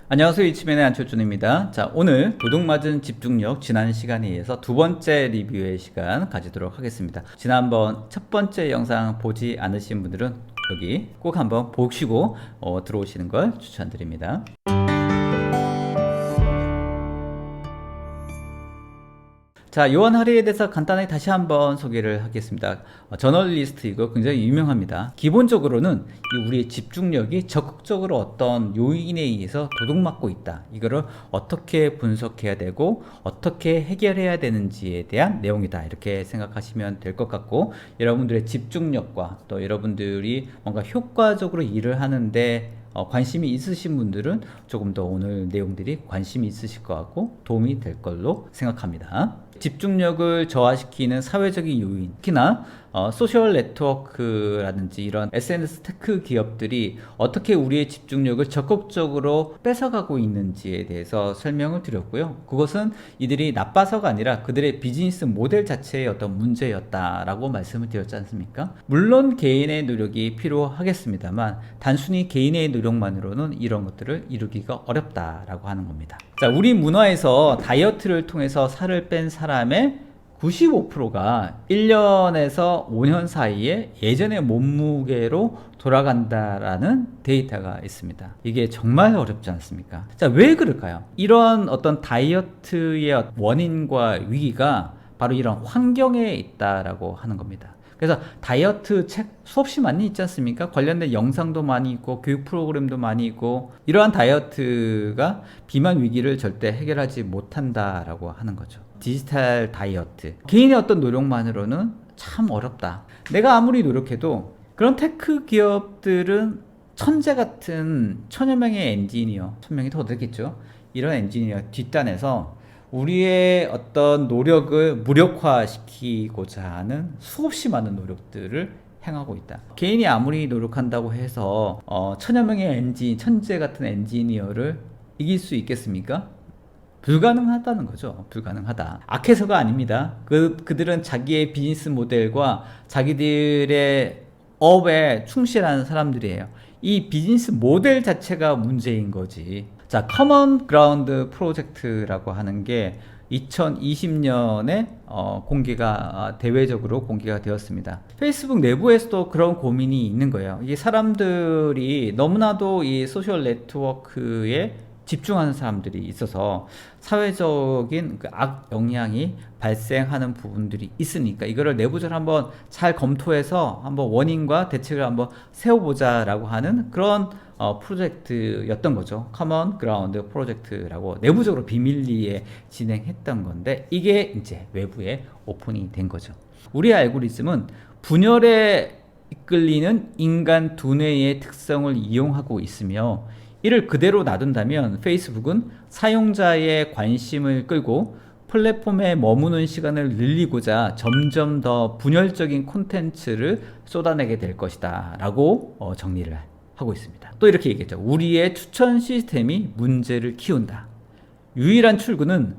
안녕하세요. 이치맨의 안철준입니다. 자, 오늘 도둑맞은 집중력 지난 시간에 이어서 두 번째 리뷰의 시간 가지도록 하겠습니다. 지난번 첫 번째 영상 보지 않으신 분들은 여기 꼭 한번 보시고 들어오시는 걸 추천드립니다. 자, 요한 하리에 대해서 간단하게 다시 한번 소개를 하겠습니다. 저널리스트이고 굉장히 유명합니다. 기본적으로는 우리의 집중력이 적극적으로 어떤 요인에 의해서 도둑맞고 있다. 이거를 어떻게 분석해야 되고 어떻게 해결해야 되는지에 대한 내용이다. 이렇게 생각하시면 될 것 같고, 여러분들의 집중력과 또 여러분들이 뭔가 효과적으로 일을 하는데 관심이 있으신 분들은 조금 더 오늘 내용들이 관심이 있으실 것 같고 도움이 될 걸로 생각합니다. 집중력을 저하시키는 사회적인 요인, 특히나 소셜 네트워크라든지 이런 SNS 테크 기업들이 어떻게 우리의 집중력을 적극적으로 뺏어가고 있는지에 대해서 설명을 드렸고요. 그것은 이들이 나빠서가 아니라 그들의 비즈니스 모델 자체의 어떤 문제였다라고 말씀을 드렸지 않습니까? 물론 개인의 노력이 필요하겠습니다만 단순히 개인의 노력만으로는 이런 것들을 이루기가 어렵다라고 하는 겁니다. 자, 우리 문화에서 다이어트를 통해서 살을 뺀 사람의 95%가 1년에서 5년 사이에 예전의 몸무게로 돌아간다라는 데이터가 있습니다. 이게 정말 어렵지 않습니까? 자, 왜 그럴까요? 이런 어떤 다이어트의 원인과 위기가 바로 이런 환경에 있다라고 하는 겁니다. 그래서 다이어트 책 수없이 많이 있지 않습니까? 관련된 영상도 많이 있고 교육 프로그램도 많이 있고, 이러한 다이어트가 비만 위기를 절대 해결하지 못한다라고 하는 거죠. 디지털 다이어트, 개인의 어떤 노력만으로는 참 어렵다. 내가 아무리 노력해도 그런 테크 기업들은 천재 같은 천여 명의 엔지니어, 1000명이 더 되겠죠. 이런 엔지니어 뒷단에서 우리의 어떤 노력을 무력화시키고자 하는 수없이 많은 노력들을 행하고 있다. 개인이 아무리 노력한다고 해서 천여 명의 천재 같은 엔지니어를 이길 수 있겠습니까? 불가능하다는 거죠. 불가능하다. 악해서가 아닙니다. 그들은 자기의 비즈니스 모델과 자기들의 업에 충실한 사람들이에요. 이 비즈니스 모델 자체가 문제인 거지. 자, 커먼 그라운드 프로젝트라고 하는 게 2020년에 대외적으로 공개가 되었습니다. 페이스북 내부에서도 그런 고민이 있는 거예요. 이 사람들이 너무나도 이 소셜 네트워크에 집중하는 사람들이 있어서 사회적인 그 악 영향이 발생하는 부분들이 있으니까 이거를 내부적으로 한번 잘 검토해서 한번 원인과 대책을 한번 세워보자라고 하는 그런 프로젝트였던 거죠. 커먼 그라운드 프로젝트라고 내부적으로 비밀리에 진행했던 건데, 이게 이제 외부에 오픈이 된 거죠. 우리 알고리즘은 분열에 이끌리는 인간 두뇌의 특성을 이용하고 있으며, 이를 그대로 놔둔다면 페이스북은 사용자의 관심을 끌고 플랫폼에 머무는 시간을 늘리고자 점점 더 분열적인 콘텐츠를 쏟아내게 될 것이다 라고 정리를 하고 있습니다. 또 이렇게 얘기했죠. 우리의 추천 시스템이 문제를 키운다. 유일한 출구는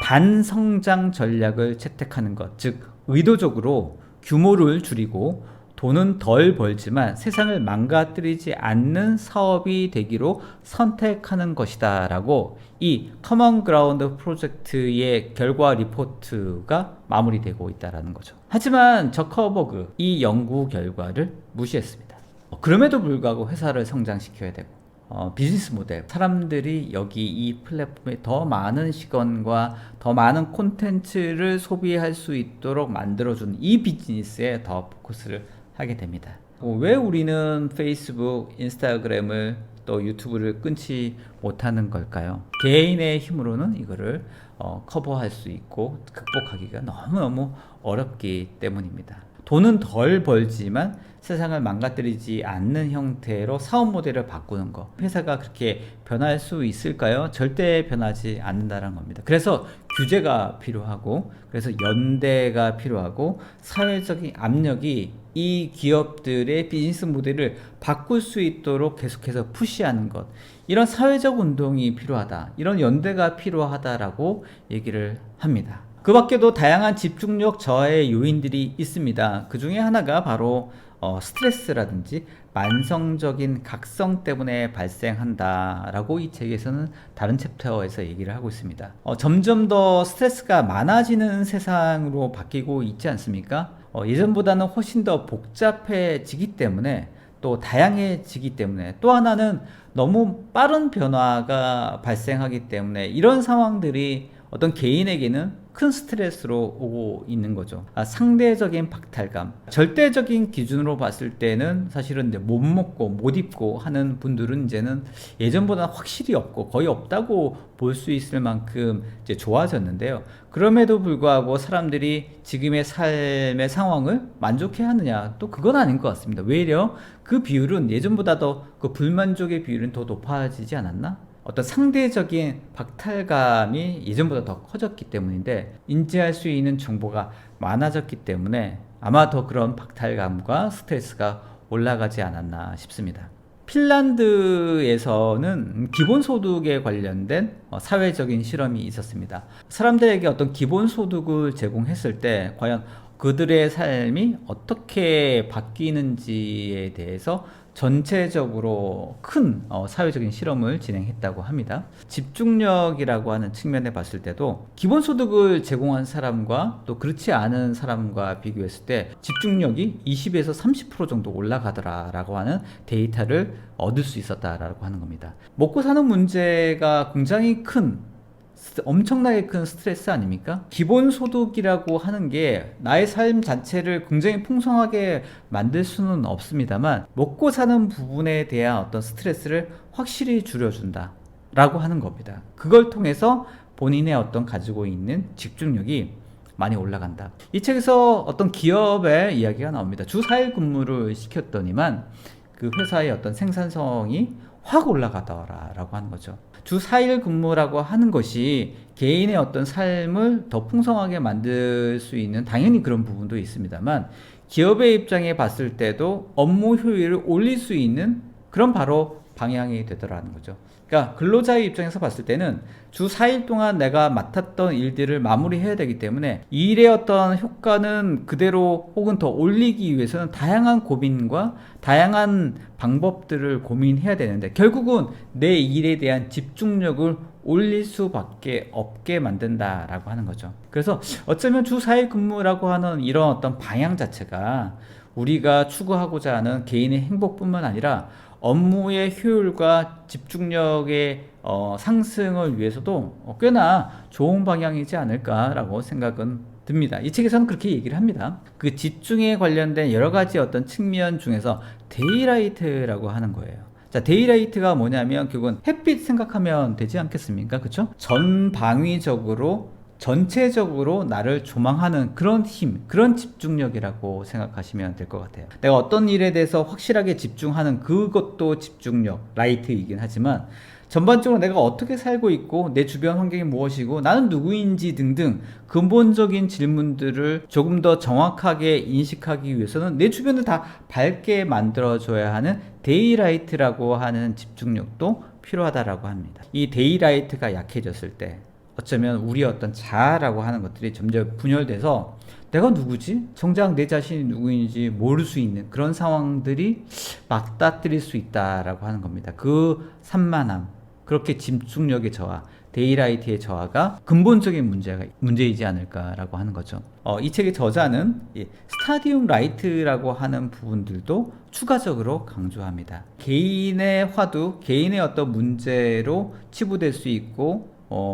반성장 전략을 채택하는 것, 즉 의도적으로 규모를 줄이고 돈은 덜 벌지만 세상을 망가뜨리지 않는 사업이 되기로 선택하는 것이다 라고 이 커먼 그라운드 프로젝트의 결과 리포트가 마무리되고 있다는 거죠. 하지만 저커버그 이 연구 결과를 무시했습니다. 그럼에도 불구하고 회사를 성장시켜야 되고 비즈니스 모델, 사람들이 여기 이 플랫폼에 더 많은 시간과 더 많은 콘텐츠를 소비할 수 있도록 만들어주는 이 비즈니스에 더 포커스를 하게 됩니다. 왜 우리는 페이스북, 인스타그램을 또 유튜브를 끊지 못하는 걸까요? 개인의 힘으로는 이거를 커버할 수 있고 극복하기가 너무너무 어렵기 때문입니다. 돈은 덜 벌지만 세상을 망가뜨리지 않는 형태로 사업 모델을 바꾸는 거, 회사가 그렇게 변할 수 있을까요? 절대 변하지 않는다는 겁니다. 그래서 규제가 필요하고, 그래서 연대가 필요하고, 사회적인 압력이 이 기업들의 비즈니스 모델을 바꿀 수 있도록 계속해서 푸시하는 것, 이런 사회적 운동이 필요하다, 이런 연대가 필요하다라고 얘기를 합니다. 그 밖에도 다양한 집중력 저하의 요인들이 있습니다. 그 중에 하나가 바로 스트레스라든지 만성적인 각성 때문에 발생한다라고 이 책에서는 다른 챕터에서 얘기를 하고 있습니다. 점점 더 스트레스가 많아지는 세상으로 바뀌고 있지 않습니까? 예전보다는 훨씬 더 복잡해지기 때문에, 또 다양해지기 때문에, 또 하나는 너무 빠른 변화가 발생하기 때문에 이런 상황들이 어떤 개인에게는 큰 스트레스로 오고 있는 거죠. 상대적인 박탈감. 절대적인 기준으로 봤을 때는 사실은 이제 못 먹고 못 입고 하는 분들은 이제는 예전보다 확실히 없고 거의 없다고 볼 수 있을 만큼 이제 좋아졌는데요. 그럼에도 불구하고 사람들이 지금의 삶의 상황을 만족해 하느냐? 또 그건 아닌 것 같습니다. 외려 그 비율은 예전보다 더 그 불만족의 비율은 더 높아지지 않았나? 어떤 상대적인 박탈감이 예전보다 더 커졌기 때문인데, 인지할 수 있는 정보가 많아졌기 때문에 아마 더 그런 박탈감과 스트레스가 올라가지 않았나 싶습니다. 핀란드에서는 기본소득에 관련된 사회적인 실험이 있었습니다. 사람들에게 어떤 기본소득을 제공했을 때 과연 그들의 삶이 어떻게 바뀌는지에 대해서 전체적으로 큰 사회적인 실험을 진행했다고 합니다. 집중력이라고 하는 측면에 봤을 때도 기본소득을 제공한 사람과 또 그렇지 않은 사람과 비교했을 때 집중력이 20에서 30% 정도 올라가더라라고 하는 데이터를 얻을 수 있었다라고 하는 겁니다. 먹고 사는 문제가 굉장히 엄청나게 큰 스트레스 아닙니까? 기본소득이라고 하는 게 나의 삶 자체를 굉장히 풍성하게 만들 수는 없습니다만, 먹고 사는 부분에 대한 어떤 스트레스를 확실히 줄여준다 라고 하는 겁니다. 그걸 통해서 본인의 어떤 가지고 있는 집중력이 많이 올라간다. 이 책에서 어떤 기업의 이야기가 나옵니다. 주 4일 근무를 시켰더니만 그 회사의 어떤 생산성이 확 올라가더라라고 하는 거죠. 주 4일 근무라고 하는 것이 개인의 어떤 삶을 더 풍성하게 만들 수 있는, 당연히 그런 부분도 있습니다만, 기업의 입장에 봤을 때도 업무 효율을 올릴 수 있는 그런 바로 방향이 되더라는 거죠. 그러니까 근로자의 입장에서 봤을 때는 주 4일 동안 내가 맡았던 일들을 마무리해야 되기 때문에 이 일의 어떤 효과는 그대로 혹은 더 올리기 위해서는 다양한 고민과 다양한 방법들을 고민해야 되는데, 결국은 내 일에 대한 집중력을 올릴 수밖에 없게 만든다라고 하는 거죠. 그래서 어쩌면 주 4일 근무라고 하는 이런 어떤 방향 자체가 우리가 추구하고자 하는 개인의 행복뿐만 아니라 업무의 효율과 집중력의 상승을 위해서도 꽤나 좋은 방향이지 않을까라고 생각은 듭니다. 이 책에서는 그렇게 얘기를 합니다. 그 집중에 관련된 여러 가지 어떤 측면 중에서 데이라이트라고 하는 거예요. 자, 데이라이트가 뭐냐면 결국은 햇빛 생각하면 되지 않겠습니까? 그쵸? 전체적으로 나를 조망하는 그런 힘, 그런 집중력이라고 생각하시면 될 것 같아요. 내가 어떤 일에 대해서 확실하게 집중하는 그것도 집중력, 라이트이긴 하지만, 전반적으로 내가 어떻게 살고 있고 내 주변 환경이 무엇이고 나는 누구인지 등등 근본적인 질문들을 조금 더 정확하게 인식하기 위해서는 내 주변을 다 밝게 만들어줘야 하는 데이라이트라고 하는 집중력도 필요하다라고 합니다. 이 데이라이트가 약해졌을 때 어쩌면 우리의 어떤 자아라고 하는 것들이 점점 분열돼서 내가 누구지? 정작 내 자신이 누구인지 모를 수 있는 그런 상황들이 맞닥뜨릴 수 있다라고 하는 겁니다. 그 산만함, 그렇게 집중력의 저하, 데이라이트의 저하가 근본적인 문제이지 않을까라고 하는 거죠. 이 책의 저자는 스타디움 라이트라고 하는 부분들도 추가적으로 강조합니다. 개인의 화두, 개인의 어떤 문제로 치부될 수 있고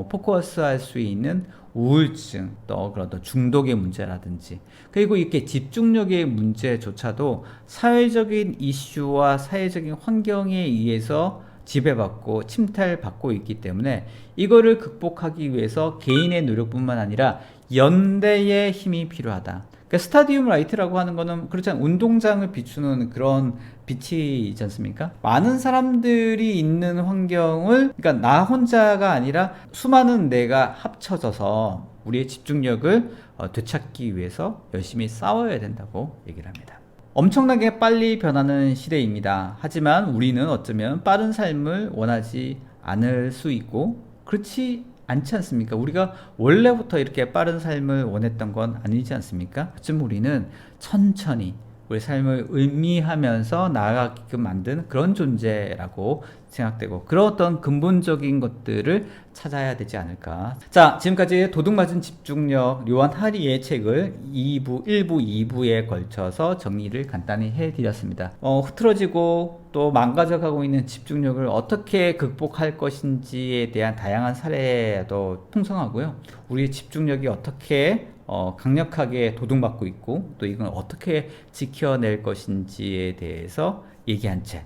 포커스할 수 있는 우울증, 또 그런 중독의 문제라든지, 그리고 이렇게 집중력의 문제조차도 사회적인 이슈와 사회적인 환경에 의해서 지배받고 침탈받고 있기 때문에 이거를 극복하기 위해서 개인의 노력뿐만 아니라 연대의 힘이 필요하다. 그러니까 스타디움 라이트라고 하는 거는 그렇잖아요. 운동장을 비추는 그런 빛이지 않습니까? 많은 사람들이 있는 환경을, 그러니까 나 혼자가 아니라 수많은 내가 합쳐져서 우리의 집중력을 되찾기 위해서 열심히 싸워야 된다고 얘기를 합니다. 엄청나게 빨리 변하는 시대입니다. 하지만 우리는 어쩌면 빠른 삶을 원하지 않을 수 있고 그렇지 않지 않습니까? 우리가 원래부터 이렇게 빠른 삶을 원했던 건 아니지 않습니까? 어쩌면 우리는 천천히 우리 삶을 의미하면서 나아가게끔 만든 그런 존재라고 생각되고, 그런 어떤 근본적인 것들을 찾아야 되지 않을까. 자, 지금까지 도둑맞은 집중력 요한 하리의 책을 1부, 2부에 걸쳐서 정리를 간단히 해드렸습니다. 흐트러지고 또 망가져가고 있는 집중력을 어떻게 극복할 것인지에 대한 다양한 사례도 풍성하고요. 우리의 집중력이 어떻게 강력하게 도둑맞고 있고, 또 이건 어떻게 지켜낼 것인지에 대해서 얘기한 책,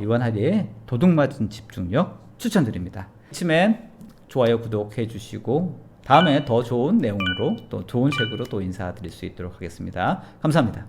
요한 하리의 도둑맞은 집중력 추천드립니다. 치면 좋아요, 구독해 주시고 다음에 더 좋은 내용으로 또 좋은 책으로 또 인사드릴 수 있도록 하겠습니다. 감사합니다.